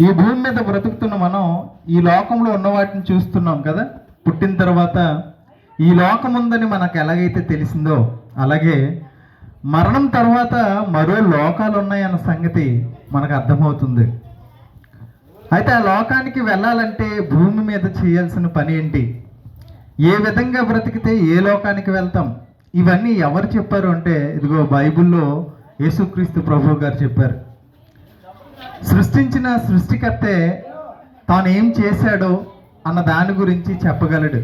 ఈ భూమి మీద బ్రతుకుతున్న మనం ఈ లోకంలో ఉన్న వాటిని చూస్తున్నాం కదా. పుట్టిన తర్వాత ఈ లోకం ఉందని మనకు ఎలాగైతే తెలిసిందో, అలాగే మరణం తర్వాత మరో లోకాలు ఉన్నాయన్న సంగతి మనకు అర్థమవుతుంది. అయితే ఆ లోకానికి వెళ్ళాలంటే భూమి మీద చేయాల్సిన పని ఏంటి, ఏ విధంగా బ్రతికితే ఏ లోకానికి వెళ్తాం, ఇవన్నీ ఎవరు చెప్పారు అంటే ఇదిగో బైబిల్లో యేసుక్రీస్తు ప్రభు గారు చెప్పారు. సృష్టించిన సృష్టికర్తే తాను ఏం చేశాడో అన్న దాని గురించి చెప్పగలడు.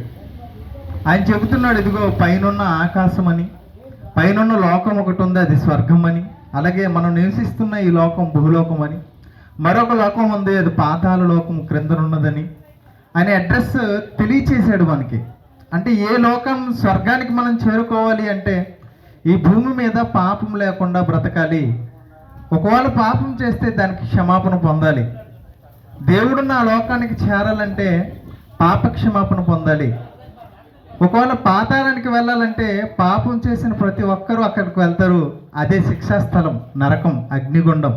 ఆయన చెబుతున్నాడు, ఇదిగో పైనున్న ఆకాశం అని, పైనున్న లోకం ఒకటి ఉంది, అది స్వర్గం అని, అలాగే మనం నివసిస్తున్న ఈ లోకం భూలోకం అని, మరొక లోకం ఉంది, అది పాతాళ లోకం క్రిందనున్నదని ఆయన అడ్రస్ తెలియచేశాడు మనకి. అంటే ఏ లోకం స్వర్గానికి మనం చేరుకోవాలి అంటే ఈ భూమి మీద పాపం లేకుండా బ్రతకాలి. ఒకవేళ పాపం చేస్తే దానికి క్షమాపణ పొందాలి. దేవుడున్న ఆ లోకానికి చేరాలంటే పాప క్షమాపణ పొందాలి. ఒకవేళ పాతాళానికి వెళ్ళాలంటే పాపం చేసిన ప్రతి ఒక్కరూ అక్కడికి వెళ్తారు. అదే శిక్షాస్థలం, నరకం, అగ్నిగుండం.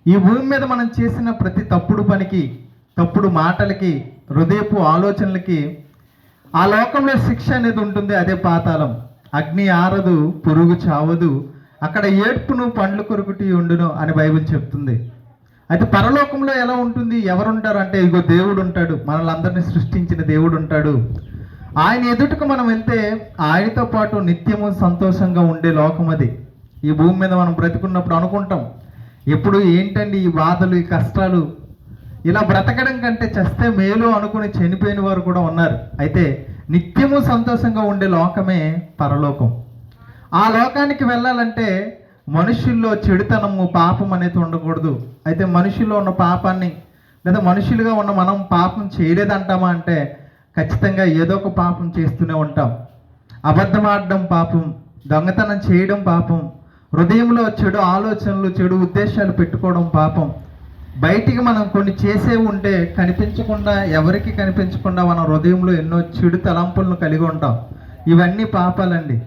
ఈ భూమి మీద మనం చేసిన ప్రతి తప్పుడు పనికి, తప్పుడు మాటలకి, హృదయపు ఆలోచనలకి ఆ లోకంలో శిక్ష అనేది ఉంటుంది. అదే పాతాళం. అగ్ని ఆరదు, పురుగు చావదు, అక్కడ ఏడ్పును పండ్లు కొరుకుటి ఉండును అని బైబిల్ చెప్తుంది. అయితే పరలోకంలో ఎలా ఉంటుంది, ఎవరుంటారు అంటే ఇగో దేవుడు ఉంటాడు, మనల్ని అందరినీ సృష్టించిన దేవుడు ఉంటాడు. ఆయన ఎదుటకు మనం వెళ్తే ఆయనతో పాటు నిత్యము సంతోషంగా ఉండే లోకం అది. ఈ భూమి మీద మనం బ్రతుకున్నప్పుడు అనుకుంటాం, ఎప్పుడు ఏంటండి ఈ బాధలు, ఈ కష్టాలు, ఇలా బ్రతకడం కంటే చస్తే మేలు అనుకుని చనిపోయిన వారు కూడా ఉన్నారు. అయితే నిత్యము సంతోషంగా ఉండే లోకమే పరలోకం. ఆ లోకానికి వెళ్ళాలంటే మనుషుల్లో చెడుతనము, పాపం అనేది ఉండకూడదు. అయితే మనుషుల్లో ఉన్న పాపాన్ని, లేదా మనుషులుగా ఉన్న మనం పాపం చేయలేదంటామా అంటే ఖచ్చితంగా ఏదో ఒక పాపం చేస్తూనే ఉంటాం. అబద్ధం ఆడడం పాపం, దొంగతనం చేయడం పాపం, హృదయంలో చెడు ఆలోచనలు, చెడు ఉద్దేశాలు పెట్టుకోవడం పాపం. బయటికి మనం కొన్ని చేసే ఉంటే కనిపించకుండా, ఎవరికి కనిపించకుండా మన హృదయంలో ఎన్నో చెడు తలంపులను కలిగి ఉంటాం. ఇవన్నీ పాపాలండి.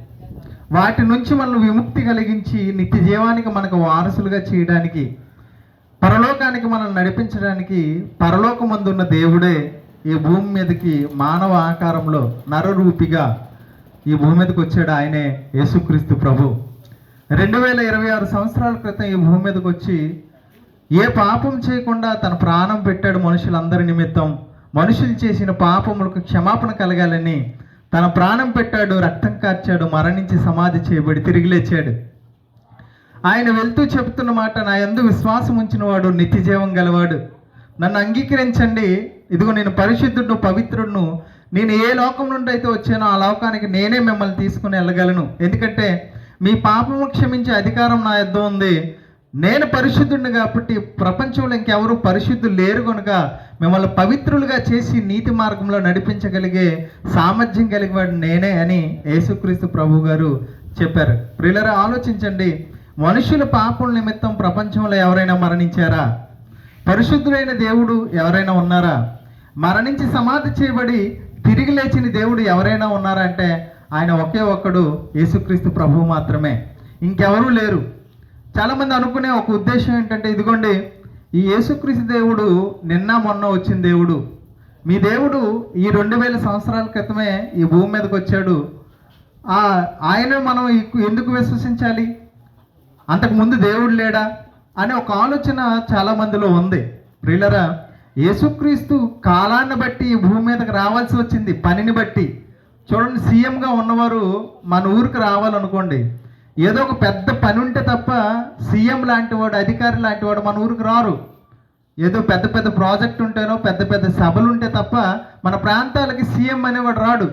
వాటి నుంచి మనం విముక్తి కలిగించి నిత్య జీవానికి మనకు వారసులుగా చేయడానికి, పరలోకానికి మనం నడిపించడానికి పరలోకమందున్న దేవుడే ఈ భూమి మీదకి మానవ ఆకారంలో నరరూపిగా ఈ భూమి మీదకి వచ్చాడు. ఆయనే యేసుక్రీస్తు ప్రభు. 2026 సంవత్సరాల క్రితం ఈ భూమి మీదకి వచ్చి ఏ పాపం చేయకుండా తన ప్రాణం పెట్టాడు మనుషులందరి నిమిత్తం. మనుషులు చేసిన పాపములకు క్షమాపణ కలగాలని తన ప్రాణం పెట్టాడు, రక్తం కార్చాడు, మరణించి సమాధి చేయబడి తిరిగి లేచాడు. ఆయన వెళ్తూ చెబుతున్న మాట, నా యందు విశ్వాసం ఉంచిన వాడు నిత్య జీవం గలవాడు. నన్ను అంగీకరించండి, ఇదిగో నేను పరిశుద్ధుడును, పవిత్రుడును, నేను ఏ లోకం నుండి అయితే వచ్చానో ఆ లోకానికి నేనే మిమ్మల్ని తీసుకుని వెళ్ళగలను. ఎందుకంటే మీ పాపము క్షమించే అధికారం నా యొద్ద ఉంది. నేను పరిశుద్ధుడిని కాబట్టి ప్రపంచంలో ఇంకెవరు పరిశుద్ధులు లేరు కనుక మిమ్మల్ని పవిత్రులుగా చేసి నీతి మార్గంలో నడిపించగలిగే సామర్థ్యం కలిగినవాడు నేనే అని యేసుక్రీస్తు ప్రభు గారు చెప్పారు. ప్రియులారా, ఆలోచించండి, మనుషుల పాపం నిమిత్తం ప్రపంచంలో ఎవరైనా మరణించారా? పరిశుద్ధులైన దేవుడు ఎవరైనా ఉన్నారా? మరణించి సమాధి చేయబడి తిరిగి లేచిన దేవుడు ఎవరైనా ఉన్నారా అంటే ఆయన ఒకే ఒక్కడు, యేసుక్రీస్తు ప్రభువు మాత్రమే, ఇంకెవరూ లేరు. చాలామంది అనుకునే ఒక ఉద్దేశం ఏంటంటే, ఇదిగోండి ఈ యేసుక్రీస్తు దేవుడు నిన్న మొన్న వచ్చిన దేవుడు, మీ దేవుడు ఈ 2000 సంవత్సరాల క్రితమే ఈ భూమి మీదకి వచ్చాడు, ఆయన మనం ఎందుకు విశ్వసించాలి, అంతకుముందు దేవుడు లేడా అనే ఒక ఆలోచన చాలామందిలో ఉంది. ప్రియులరా, యేసుక్రీస్తు కాలాన్ని బట్టి ఈ భూమి మీదకి రావాల్సి వచ్చింది, పనిని బట్టి. చూడండి, సీఎంగా ఉన్నవారు మన ఊరికి రావాలనుకోండి, ఏదో ఒక పెద్ద పని ఉంటే తప్ప సీఎం లాంటి వాడు, అధికారి లాంటి వాడు మన ఊరికి రారు. ఏదో పెద్ద పెద్ద ప్రాజెక్ట్ ఉంటేనో పెద్ద పెద్ద సభలు ఉంటే తప్ప మన ప్రాంతాలకి సీఎం అనేవాడు రాడు.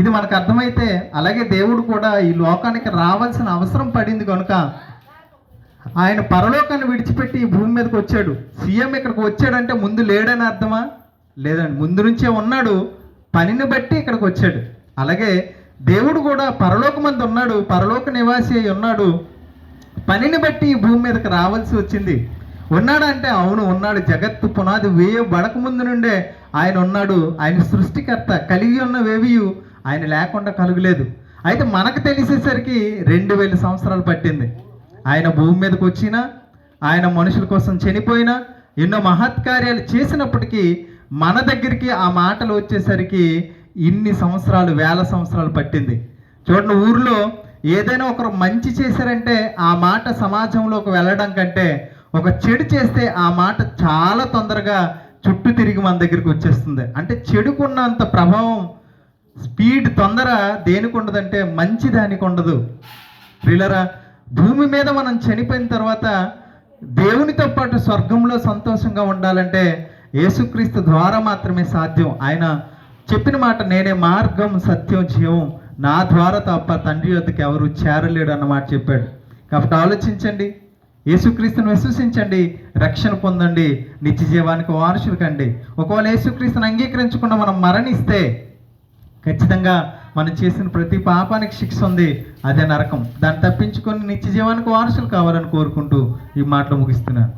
ఇది మనకు అర్థమైతే అలాగే దేవుడు కూడా ఈ లోకానికి రావాల్సిన అవసరం పడింది కనుక ఆయన పరలోకాన్ని విడిచిపెట్టి ఈ భూమి మీదకి వచ్చాడు. సీఎం ఇక్కడికి వచ్చాడంటే ముందు లేడని అర్థమా? లేదండి, ముందు నుంచే ఉన్నాడు, పనిని బట్టి ఇక్కడికి వచ్చాడు. అలాగే దేవుడు కూడా పరలోకమందు ఉన్నాడు, పరలోక నివాసి అయి ఉన్నాడు, పనిని బట్టి ఈ భూమి మీదకి రావాల్సి వచ్చింది. ఉన్నాడంటే అవును ఉన్నాడు, జగత్తు పునాది వేయబడక ముందు నుండే ఆయన ఉన్నాడు. ఆయన సృష్టికర్త, కలిగి ఉన్నవేవి ఆయన లేకుండా కలుగలేదు. అయితే మనకు తెలిసేసరికి 2000 సంవత్సరాలు పట్టింది. ఆయన భూమి మీదకి వచ్చినా, ఆయన మనుషుల కోసం చనిపోయినా, ఎన్నో మహత్కార్యాలు చేసినప్పటికీ మన దగ్గరికి ఆ మాటలు వచ్చేసరికి ఇన్ని సంవత్సరాలు, వేల సంవత్సరాలు పట్టింది. చూడండి, ఊర్లో ఏదైనా ఒకరు మంచి చేశారంటే ఆ మాట సమాజంలోకి వెళ్ళడం కంటే ఒక చెడు చేస్తే ఆ మాట చాలా తొందరగా చుట్టూ తిరిగి మన దగ్గరికి వచ్చేస్తుంది. అంటే చెడుకున్నంత ప్రభావం, స్పీడ్, తొందర దేనికి ఉండదంటే మంచి దానికి ఉండదు. ప్రియులరా, భూమి మీద మనం చనిపోయిన తర్వాత దేవునితో పాటు స్వర్గంలో సంతోషంగా ఉండాలంటే యేసుక్రీస్తు ద్వారా మాత్రమే సాధ్యం. ఆయన చెప్పిన మాట, నేనే మార్గం, సత్యం, జీవం, నా ద్వారా తప్ప తండ్రి యొద్దకు ఎవరు చేరలేడు అన్నమాట చెప్పాడు. కాబట్టి ఆలోచించండి, యేసుక్రీస్తుని విశ్వసించండి, రక్షణ పొందండి, నిత్య జీవానికి వారసులు కండి. ఒకవేళ యేసుక్రీస్తుని అంగీకరించకుండా మనం మరణిస్తే ఖచ్చితంగా మనం చేసిన ప్రతి పాపానికి శిక్ష ఉంది, అదే నరకం. దాన్ని తప్పించుకొని నిత్య జీవానికి వారసులు కావాలని కోరుకుంటూ ఈ మాటలు ముగిస్తున్నాను.